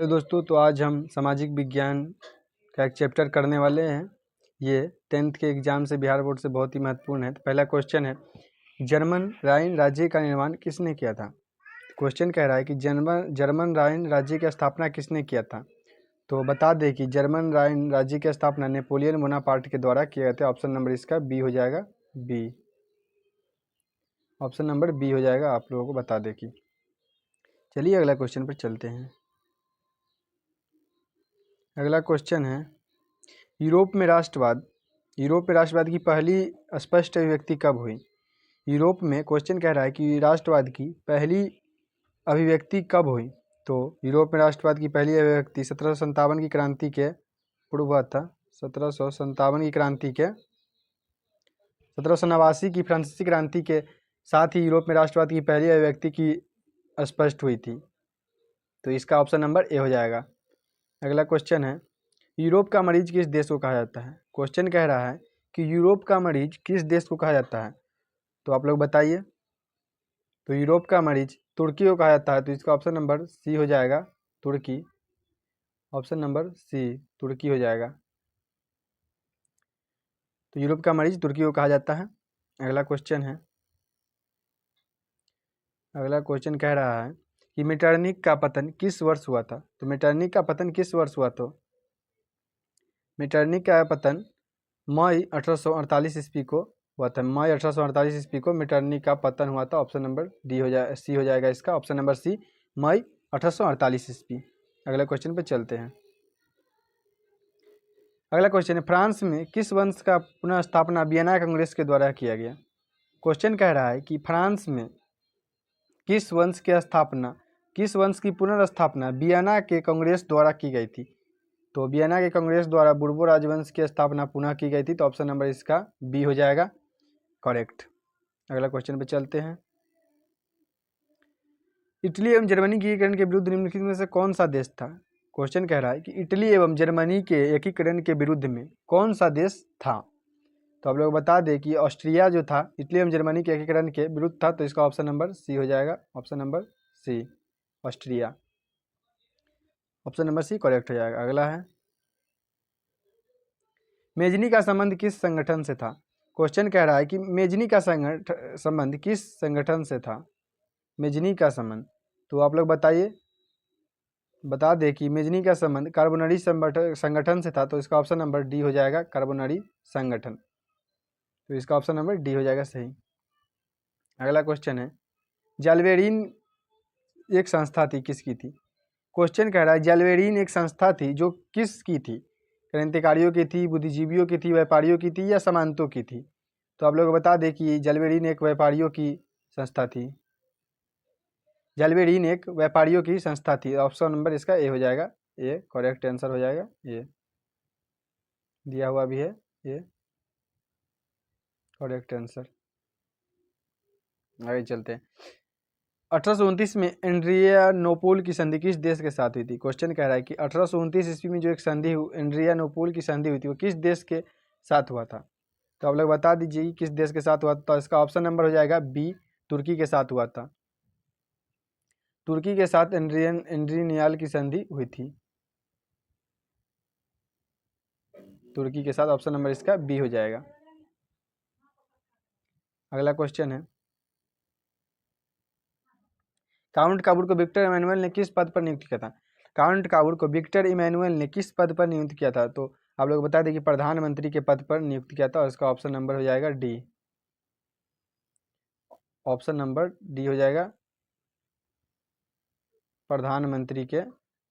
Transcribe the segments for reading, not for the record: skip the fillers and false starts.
तो दोस्तों, तो आज हम सामाजिक विज्ञान का एक चैप्टर करने वाले हैं। ये 10th के एग्जाम से बिहार बोर्ड से बहुत ही महत्वपूर्ण है। तो पहला क्वेश्चन है, जर्मन राइन राज्य का निर्माण किसने किया था। क्वेश्चन कह रहा है कि जर्मन राइन राज्य की स्थापना किसने किया था। तो बता दें कि जर्मन राइन राज्य की स्थापना नेपोलियन बोनापार्ट के द्वारा किया गया था। ऑप्शन नंबर इसका बी हो जाएगा, बी। ऑप्शन नंबर बी हो जाएगा, आप लोगों को बता दें कि। चलिए अगला क्वेश्चन पर चलते हैं। अगला क्वेश्चन है, यूरोप में राष्ट्रवाद की पहली स्पष्ट अभिव्यक्ति कब हुई। यूरोप में क्वेश्चन कह रहा है कि राष्ट्रवाद की पहली अभिव्यक्ति कब हुई। तो यूरोप में राष्ट्रवाद की पहली अभिव्यक्ति 1757 की क्रांति के पूर्व हुआ था। 1757 की क्रांति के 1789 की फ्रांसीसी क्रांति के साथ ही यूरोप में राष्ट्रवाद की पहली अभिव्यक्ति की स्पष्ट हुई थी। तो इसका ऑप्शन नंबर ए हो जाएगा। अगला क्वेश्चन है, यूरोप का मरीज किस देश को कहा जाता है। क्वेश्चन कह रहा है कि यूरोप का मरीज किस देश को कहा जाता है। तो आप लोग बताइए। तो यूरोप का मरीज तुर्की को कहा जाता है। तो इसका ऑप्शन नंबर सी हो जाएगा, तुर्की। ऑप्शन नंबर सी, तुर्की हो जाएगा। तो यूरोप का मरीज तुर्की को कहा जाता है। अगला क्वेश्चन कह रहा है कि मेटरनिक का पतन किस वर्ष हुआ था। तो मेटरनिक का पतन किस वर्ष हुआ। तो मेटरनिक का पतन मई 1848 ईस्वी को हुआ था। मई 1848 ईस्वी को मेटरनिक का पतन हुआ था। ऑप्शन नंबर डी हो जाए, सी हो जाएगा इसका। ऑप्शन नंबर सी, मई 1848 ईस्वी। अगला क्वेश्चन पे चलते हैं। अगला क्वेश्चन है, फ्रांस में किस वंश का पुनः स्थापना वियना कांग्रेस के द्वारा किया गया। क्वेश्चन कह रहा है कि फ्रांस में किस वंश की पुनर्स्थापना वियना के कांग्रेस द्वारा की गई थी। तो वियना के कांग्रेस द्वारा बुर्बो राजवंश की स्थापना पुनः की गई थी। तो ऑप्शन नंबर इसका बी हो जाएगा, करेक्ट। अगला क्वेश्चन पे चलते हैं। इटली एवं जर्मनी के एकीकरण के विरुद्ध निम्नलिखित में से कौन सा देश था। क्वेश्चन कह रहा है कि इटली एवं जर्मनी के एकीकरण के विरुद्ध में कौन सा देश था। तो आप लोग बता दें कि ऑस्ट्रिया जो था इटली एवं जर्मनी के एकीकरण के विरुद्ध था। तो इसका ऑप्शन नंबर सी हो जाएगा। Option number C, Austria. Option number C correct हो जाएगा। अगला है, मेजनी का संबंध किस संगठन से था। क्वेश्चन कह रहा है कि मेजनी का संबंध किस संगठन से था। मेजनी का संबंध, तो आप लोग बताइए। बता दें कि मेजनी का संबंध कार्बोनरी संगठन से था। तो इसका ऑप्शन नंबर डी हो जाएगा, कार्बोनरी संगठन। तो इसका ऑप्शन नंबर डी हो जाएगा सही। अगला क्वेश्चन है, जालवेरिन एक संस्था थी, किसकी थी। क्वेश्चन कह रहा है जालवेरिन एक संस्था थी जो किसकी थी। क्रांतिकारियों की थी, बुद्धिजीवियों की थी, व्यापारियों की थी या सामंतों की थी। तो आप लोग बता दें कि जालवेरिन एक व्यापारियों की संस्था थी। जालवेरिन एक व्यापारियों की संस्था थी। ऑप्शन नंबर इसका ए हो जाएगा, ये करेक्ट आंसर हो जाएगा। ये दिया हुआ भी है, ये करेक्ट आंसर। आगे चलते हैं। 1829 में एड्रियानोपोल की संधि किस देश के साथ हुई थी। क्वेश्चन कह रहा है कि 1829 ईस्वी में जो एक संधि एड्रियानोपोल की संधि हुई थी वो किस देश के साथ हुआ था। तो आप लोग बता दीजिए कि किस देश के साथ हुआ था। तो इसका ऑप्शन नंबर हो जाएगा बी, तुर्की के साथ हुआ था। तुर्की के साथ एड्रियानियल की संधि हुई थी। तुर्की के साथ, ऑप्शन नंबर इसका बी हो जाएगा। अगला क्वेश्चन है, काउंट काबूर को विक्टर इमैनुअल ने किस पद पर नियुक्त किया था। काउंट काबूर को विक्टर इमैनुअल ने किस पद पर नियुक्त किया था। तो आप लोग बता दें कि प्रधानमंत्री के पद पर नियुक्त किया था। और इसका ऑप्शन नंबर हो जाएगा डी। ऑप्शन नंबर डी हो जाएगा, प्रधानमंत्री के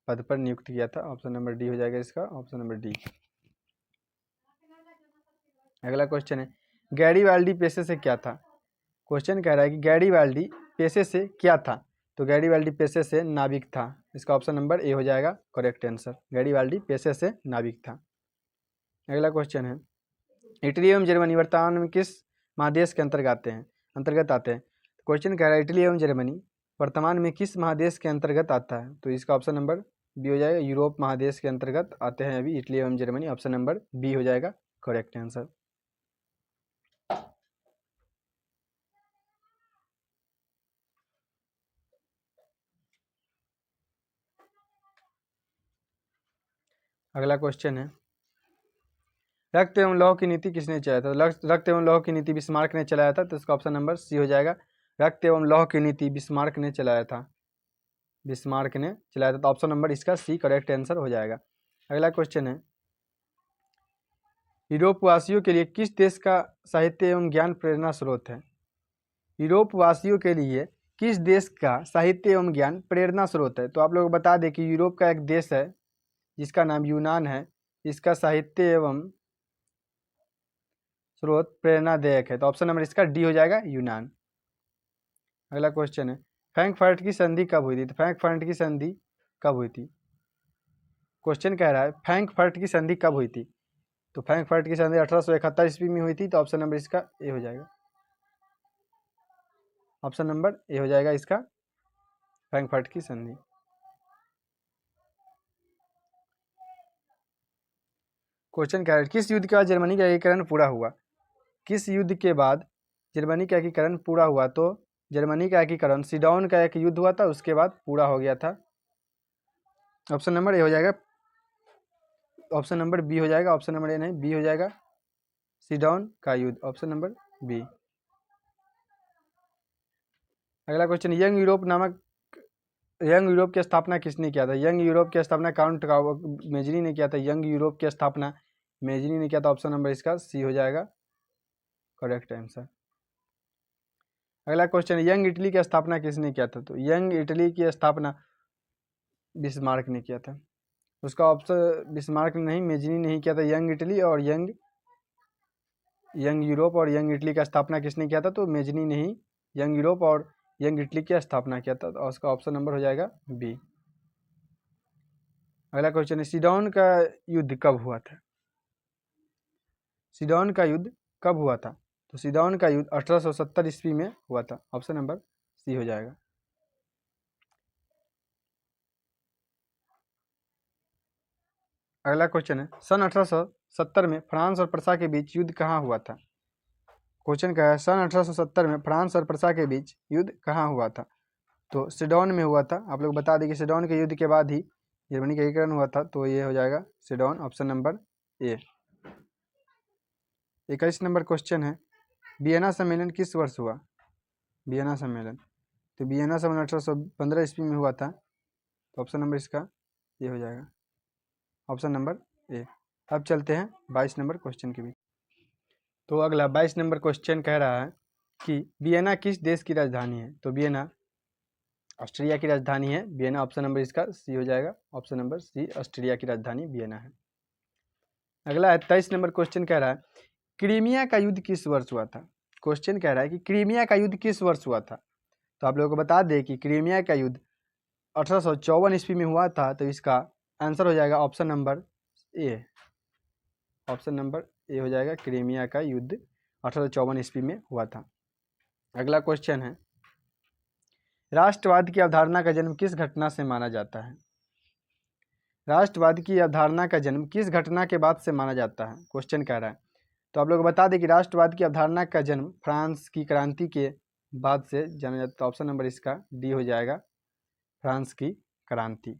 पद पर नियुक्त किया था। ऑप्शन नंबर डी हो जाएगा इसका, ऑप्शन नंबर डी। अगला क्वेश्चन है, गैरीबाल्डी पेशे से क्या था। क्वेश्चन कह रहा है कि गैरीबाल्डी पेशे से क्या था। तो गैरीबाल्डी पेशे से नाविक था। इसका ऑप्शन नंबर ए हो जाएगा, करेक्ट आंसर। गैरीबाल्डी पेशे से नाविक था। अगला क्वेश्चन है, इटली एवं जर्मनी वर्तमान में किस महादेश के अंतर्गत आते हैं। क्वेश्चन कह रहा है इटली एवं जर्मनी वर्तमान में किस महादेश के अंतर्गत आता है। तो इसका ऑप्शन नंबर बी हो जाएगा, यूरोप महादेश के अंतर्गत आते हैं अभी इटली एवं जर्मनी। ऑप्शन नंबर बी हो जाएगा, करेक्ट आंसर। अगला क्वेश्चन है, रक्त एवं लौह की नीति किसने चलाया था? रक्त एवं लौह की नीति बिस्मार्क ने चलाया था, तो इसका ऑप्शन नंबर सी हो जाएगा। रक्त एवं लौह की नीति बिस्मार्क ने चलाया था, बिस्मार्क ने चलाया था, तो ऑप्शन नंबर इसका सी करेक्ट आंसर हो जाएगा। अगला क्वेश्चन है, यूरोप वासियों के लिए किस देश का साहित्य एवं ज्ञान प्रेरणा स्रोत है? यूरोप वासियों के लिए किस देश का साहित्य एवं ज्ञान प्रेरणा स्रोत है? तो आप लोग बता दें कि यूरोप का एक देश है जिसका नाम यूनान है, इसका साहित्य एवं स्रोत प्रेरणादायक है, तो ऑप्शन नंबर इसका डी हो जाएगा, यूनान। अगला क्वेश्चन है, फ्रैंकफर्ट की संधि कब हुई थी? तो फ्रैंकफर्ट की संधि कब हुई थी? क्वेश्चन कह रहा है फ्रैंकफर्ट की संधि कब हुई थी? तो फ्रैंकफर्ट की संधि 1871 ईस्वी में हुई थी, तो ऑप्शन नंबर इसका ए हो जाएगा। ऑप्शन नंबर ए हो जाएगा इसका, फ्रैंकफर्ट की संधि। क्वेश्चन कह रहा है, किस युद्ध के बाद जर्मनी का एकीकरण पूरा हुआ? किस युद्ध के बाद जर्मनी का एकीकरण पूरा हुआ? तो जर्मनी का एकीकरण सीडॉन का एक युद्ध हुआ था, उसके बाद पूरा हो गया था। ऑप्शन नंबर ए हो जाएगा, ऑप्शन नंबर बी हो जाएगा, ऑप्शन नंबर ए नहीं, बी हो जाएगा, सीडॉन का युद्ध, ऑप्शन नंबर बी। अगला क्वेश्चन, यंग यूरोप की स्थापना किसने किया था? यंग यूरोप की स्थापना काउंट मेजनी ने किया था। यंग यूरोप की स्थापना मेजनी ने किया था, ऑप्शन नंबर इसका सी हो जाएगा करेक्ट आंसर। अगला क्वेश्चन, यंग इटली की स्थापना किसने किया था? तो यंग इटली की स्थापना बिस्मार्क ने किया था, उसका ऑप्शन बिस्मार्क नहीं, मेजनी नहीं किया था। यंग इटली और यंग यूरोप और यंग इटली का स्थापना किसने किया था? तो मेजनी ने ही यंग यूरोप और यंग इटली की स्थापना किया था, और उसका ऑप्शन नंबर हो जाएगा बी। अगला क्वेश्चन है, सीडॉन का युद्ध कब हुआ था? सीडॉन का युद्ध कब हुआ था? तो सीडॉन का युद्ध 1870 ईस्वी में हुआ था, ऑप्शन नंबर सी हो जाएगा। अगला क्वेश्चन है, सन 1870 में फ्रांस और प्रसा के बीच युद्ध कहाँ हुआ था? क्वेश्चन क्या है, सन 1870 में फ्रांस और प्रसा के बीच युद्ध कहाँ हुआ था? तो सीडॉन में हुआ था। आप लोग बता दें कि सीडॉन के युद्ध के बाद ही जर्मनी का एकीकरण हुआ था, तो ये हो जाएगा सीडॉन, option number A. 21 number question है, वियना सम्मेलन किस वर्ष हुआ? वियना सम्मेलन, तो वियना सम्मेलन 1815 ईस्वी में हुआ था, तो ऑप्शन नंबर इसका ये हो जाएगा, ऑप्शन नंबर ए। अब चलते हैं 22 नंबर क्वेश्चन के भी। तो अगला 22 नंबर क्वेश्चन कह रहा है कि वियना किस देश की राजधानी है? तो वियना ऑस्ट्रिया की राजधानी है, वियना, ऑप्शन नंबर इसका सी हो जाएगा, ऑप्शन नंबर सी, ऑस्ट्रिया की राजधानी वियना है। अगला है 23 नंबर क्वेश्चन कह रहा है, क्रीमिया का युद्ध किस वर्ष हुआ था? क्वेश्चन कह रहा है कि क्रीमिया का युद्ध किस वर्ष हुआ था? तो आप लोगों को बता दें कि क्रीमिया का युद्ध 1854 ईस्वी में हुआ था, तो इसका आंसर हो जाएगा ऑप्शन नंबर ए, ऑप्शन नंबर ए हो जाएगा, क्रीमिया का युद्ध 1854 ईस्वी में हुआ था। अगला क्वेश्चन है, राष्ट्रवाद की अवधारणा का जन्म किस घटना से माना जाता है? राष्ट्रवाद की अवधारणा का जन्म किस घटना के बाद से माना जाता है? क्वेश्चन कह रहा है, तो आप लोग बता दें कि राष्ट्रवाद की अवधारणा का जन्म फ्रांस की क्रांति के बाद से जाना जाता है, ऑप्शन नंबर इसका डी हो जाएगा, फ्रांस की क्रांति।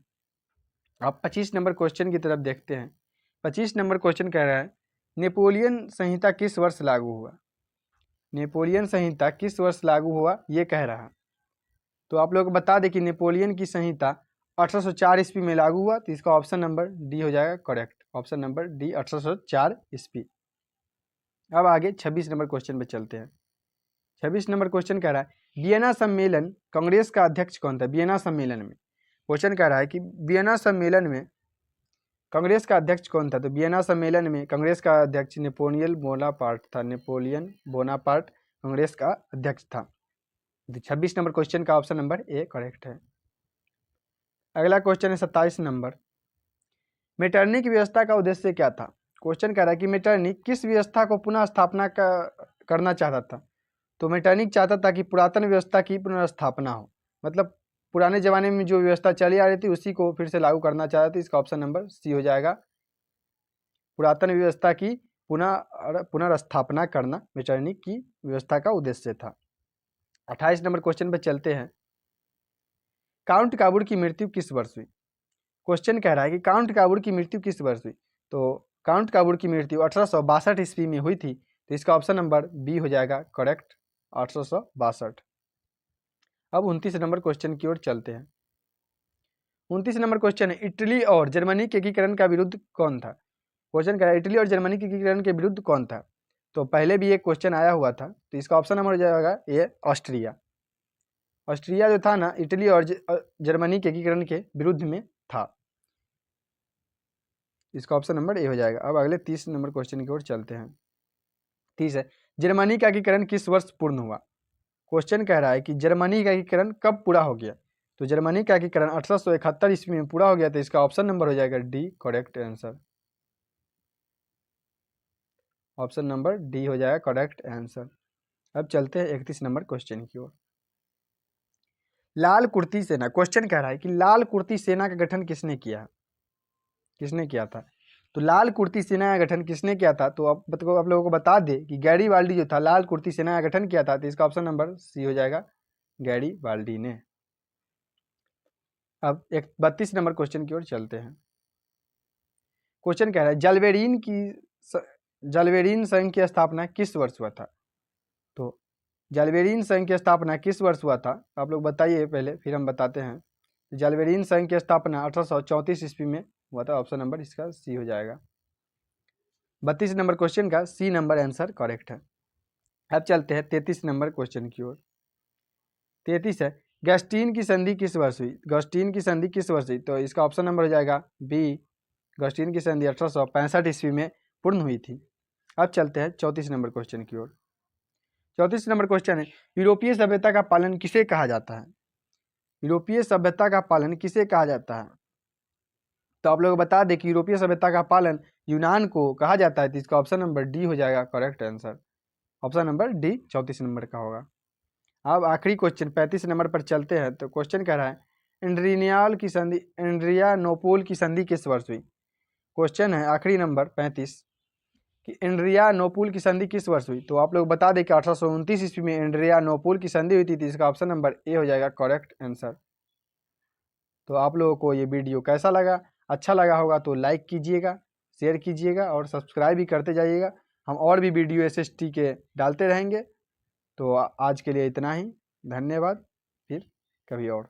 अब 25 नंबर क्वेश्चन की तरफ देखते हैं। 25 नंबर क्वेश्चन कह रहा है, नेपोलियन संहिता किस वर्ष लागू हुआ? नेपोलियन संहिता किस वर्ष लागू हुआ, ये कह रहा है। तो आप लोग बता दें कि नेपोलियन की संहिता 1804 ईस्वी में लागू हुआ, तो इसका ऑप्शन नंबर डी हो जाएगा करेक्ट, ऑप्शन नंबर डी, 1804 ईस्वी। अब आगे 26 नंबर क्वेश्चन पे चलते हैं। 26 नंबर क्वेश्चन कह रहा है, वियना सम्मेलन कांग्रेस का अध्यक्ष कौन था? वियना सम्मेलन में क्वेश्चन कह रहा है कि वियना सम्मेलन में कांग्रेस का अध्यक्ष कौन था? तो वियना सम्मेलन में कांग्रेस का अध्यक्ष नेपोलियन बोनापार्ट था, नेपोलियन बोनापार्ट कांग्रेस का अध्यक्ष था। 26 नंबर क्वेश्चन का ऑप्शन नंबर ए करेक्ट है। अगला क्वेश्चन है 27 नंबर, मेटरनिक व्यवस्था का उद्देश्य क्या था? क्वेश्चन कह रहा है कि मेटरनिक किस व्यवस्था को पुनः स्थापना करना चाहता था? तो मेटरनिक चाहता था कि पुरातन व्यवस्था की पुनर्स्थापना हो, मतलब पुराने ज़माने में जो व्यवस्था चली आ रही थी उसी को फिर से लागू करना चाहते थे, इसका ऑप्शन नंबर सी हो जाएगा, पुरातन व्यवस्था की पुनर्स्थापना करना मेटरनिक की व्यवस्था का उद्देश्य था। 28 नंबर क्वेश्चन पर चलते हैं, काउंट काबूर की मृत्यु किस वर्ष हुई? क्वेश्चन कह रहा है कि काउंट काबूर की मृत्यु किस वर्ष हुई। तो काउंट काबूर की मृत्यु 1862 ईस्वी में हुई थी। तो इसका ऑप्शन नंबर बी हो जाएगा करेक्ट, 1862। अब 29 नंबर क्वेश्चन की ओर चलते हैं। 29 नंबर क्वेश्चन है, इटली और जर्मनी के एकीकरण का विरुद्ध कौन था। क्वेश्चन कह रहा है इटली और जर्मनी के एकीकरण के विरुद्ध कौन था। तो पहले भी एक क्वेश्चन आया हुआ था। तो इसका ऑप्शन नंबर हो जाएगा ये ऑस्ट्रिया। ऑस्ट्रिया जो था ना, इटली और जर्मनी के एकीकरण के विरुद्ध में था। इसका ऑप्शन नंबर ए हो जाएगा। अब अगले 30 नंबर क्वेश्चन की ओर चलते हैं। 30 है, जर्मनी का एकीकरण किस वर्ष पूर्ण हुआ। क्वेश्चन कह रहा है कि जर्मनी का एकीकरण कब पूरा हो गया। तो जर्मनी का एकीकरण 1871 ईस्वी में पूरा हो गया। तो इसका ऑप्शन नंबर हो जाएगा D correct answer. Option number D हो जाएगा करेक्ट आंसर। अब चलते हैं 31 नंबर क्वेश्चन की ओर। लाल कुर्ती सेना, क्वेश्चन कह रहा है कि लाल कुर्ती सेना का गठन किसने किया, किसने किया था। तो लाल कुर्ती सेना का गठन किसने किया था। तो आप लोगों को बता दे कि गैरीबाल्डी जो था लाल कुर्ती सेना का गठन किया था। तो इसका ऑप्शन नंबर सी हो जाएगा, गैरीबाल्डी ने। अब 32 नंबर क्वेश्चन की ओर चलते हैं। क्वेश्चन कह रहा है जलवेरिन संघ की स्थापना किस वर्ष हुआ था। तो जलवेरिन संघ की स्थापना किस वर्ष हुआ था, आप लोग बताइए पहले, फिर हम बताते हैं। जलवेरिन संघ की स्थापना 1834 ईस्वी में हुआ था। ऑप्शन नंबर इसका सी हो जाएगा। 32 नंबर क्वेश्चन का सी नंबर आंसर करेक्ट है। अब चलते हैं 33 नंबर क्वेश्चन की ओर। 33 है, गस्टीन की संधि किस वर्ष हुई। गस्टीन की संधि किस वर्ष हुई। तो इसका ऑप्शन नंबर हो जाएगा बी, गस्टीन की संधि 1865 ईस्वी में पूर्ण हुई थी। अब चलते हैं 34 नंबर क्वेश्चन की ओर। 34 नंबर क्वेश्चन है, यूरोपीय सभ्यता का पालन किसे कहा जाता है। यूरोपीय सभ्यता का पालन किसे कहा जाता है। तो आप लोग बता दें कि यूरोपीय सभ्यता का पालन यूनान को कहा जाता है। तो इसका ऑप्शन नंबर डी हो जाएगा correct answer. Option number D 34 number का होगा। अब आखिरी क्वेश्चन 35 नंबर पर चलते हैं। तो क्वेश्चन कह रहा है, एड्रियानोपोल की संधि किस वर्ष हुई। क्वेश्चन है आखिरी नंबर 35 कि एड्रियानोपोल की संधि किस वर्ष हुई। तो आप लोग बता दें कि 1829 ईस्वी में एड्रियानोपोल की संधि हुई थी। तो इसका ऑप्शन नंबर ए हो जाएगा करेक्ट आंसर। तो आप लोगों को ये वीडियो कैसा लगा, अच्छा लगा होगा तो लाइक कीजिएगा, शेयर कीजिएगा और सब्सक्राइब भी करते जाइएगा। हम और भी वीडियो SST के डालते रहेंगे। तो आज के लिए इतना ही, धन्यवाद, फिर कभी और।